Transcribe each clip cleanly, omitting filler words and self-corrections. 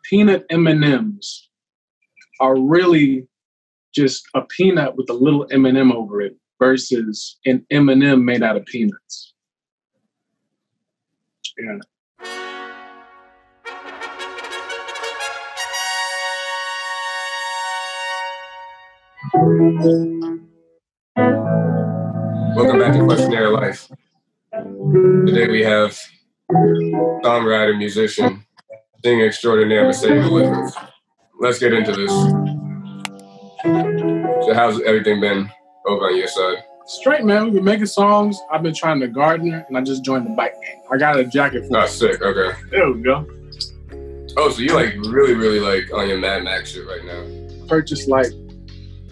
peanut M&Ms are really just a peanut with a little M&M over it versus an M&M made out of peanuts. Yeah. Welcome back to Questionnaire of Life. Today we have songwriter, musician, singer extraordinaire Masego with us. Let's get into this. So how's everything been over on your side? Straight, man. We've been making songs. I've been trying to garden, and I just joined the bike gang. I got a jacket for Oh, sick. Okay. There we go. Oh, so you're like really like on your Mad Max shit right now. Purchased like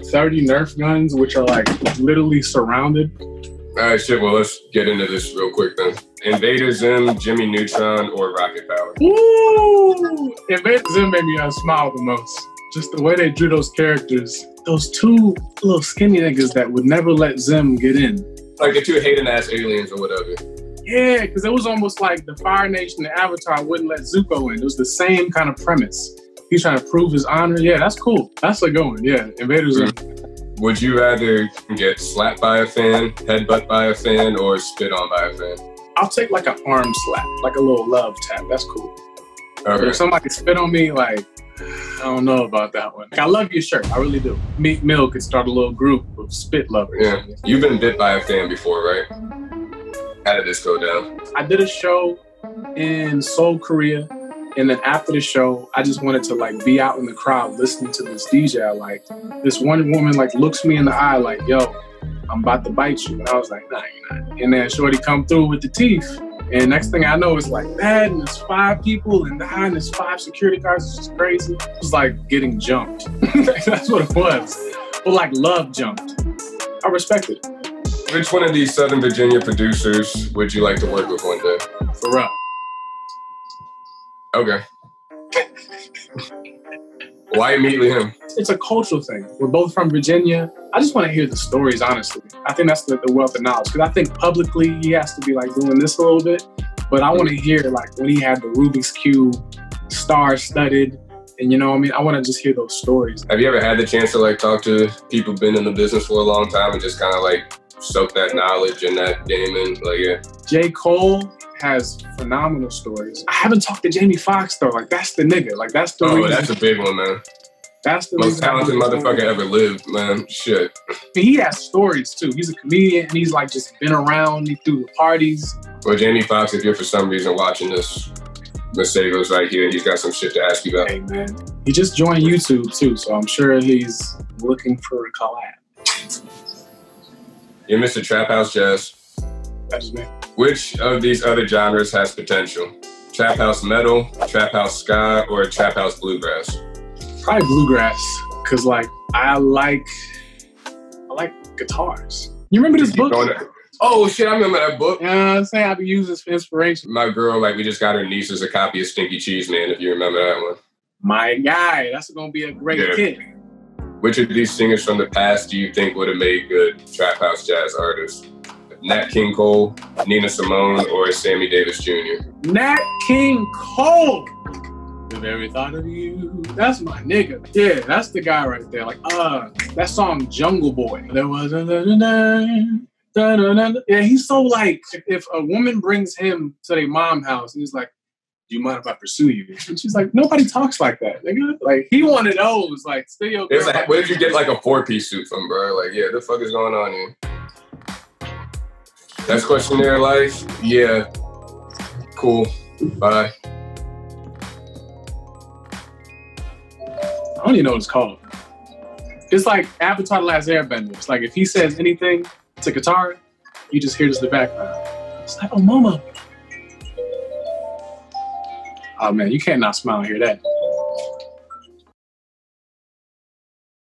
30 Nerf guns, which are like literally surrounded. All right, shit. Well, let's get into this real quick then. Invader Zim, Jimmy Neutron, or Rocket Power? Woo! Invader Zim made me smile the most. Just the way they drew those characters. Those two little skinny niggas that would never let Zim get in. Like the two hating-ass aliens or whatever. Yeah, because it was almost like the Fire Nation and Avatar wouldn't let Zuko in. It was the same kind of premise. He's trying to prove his honor. Yeah, that's cool. That's a good one. Yeah, Invader Zim. Would you rather get slapped by a fan, headbutt by a fan, or spit on by a fan? I'll take like an arm slap, like a little love tap. That's cool. Okay. But if somebody spit on me, like, I don't know about that one. Like, I love your shirt. I really do. Meek Mill could start a little group of spit lovers. Yeah. You've been bit by a fan before, right? How did this go down? I did a show in Seoul, Korea. And then after the show, I just wanted to like be out in the crowd listening to this DJ I like. This one woman like looks me in the eye like, yo, I'm about to bite you. And I was like, nah, you're not. And then shorty come through with the teeth. And next thing I know, it's like that, and there's 5 people, and behind there's 5 security guards. It's just crazy. It was like getting jumped. That's what it was. But like love jumped. I respected it. Which one of these Southern Virginia producers would you like to work with one day? Pharrell. Okay. Why immediately him? It's a cultural thing. We're both from Virginia. I just want to hear the stories, honestly. I think that's the wealth of knowledge. Because I think publicly he has to be like doing this a little bit. But I want to hear like when he had the Rubik's Cube, star-studded, and you know what I mean? I want to just hear those stories. Have you ever had the chance to like talk to people been in the business for a long time and just kind of like soak that knowledge and that game in? Like, yeah. J. Cole has phenomenal stories. I haven't talked to Jamie Foxx though. Like that's the nigga. Like that's the reason. That's a big one, man. That's the most talented motherfucker ever lived, man. Shit. He has stories too. He's a comedian and he's like just been around. He threw the parties. Well, Jamie Foxx, if you're for some reason watching this, Masego's right here and he's got some shit to ask you about. Hey man, he just joined YouTube too, so I'm sure he's looking for a collab. You're Mr. Trap House Jazz. That's me. Which of these other genres has potential? Trap house metal, trap house ska, or trap house bluegrass? Probably bluegrass, cause like I like guitars. You remember this book? Oh shit, I remember that book. You know what I'm saying? I be using this for inspiration. My girl, like we just got her nieces a copy of Stinky Cheese Man, if you remember that one. My guy, that's gonna be a great kid. Which of these singers from the past do you think would have made good trap house jazz artists? Nat King Cole, Nina Simone, or Sammy Davis Jr.? Nat King Cole! The very thought of you. That's my nigga. Yeah, that's the guy right there. Like, that song Jungle Boy. There was a yeah, he's so like, if a woman brings him to their mom's house and he's like, do you mind if I pursue you? And she's like, nobody talks like that, nigga. Like, he one of those, like, still your girl. Like, where did you get like a 4-piece suit from, bro? Like, yeah, the fuck is going on here? That's Questionnaire of Life. Yeah. Cool. Bye. I don't even know what it's called. It's like Avatar: The Last Airbender. It's like if he says anything to guitar, you just hear this in the background. It's like, oh, mama. Oh, man, you can't not smile and hear that.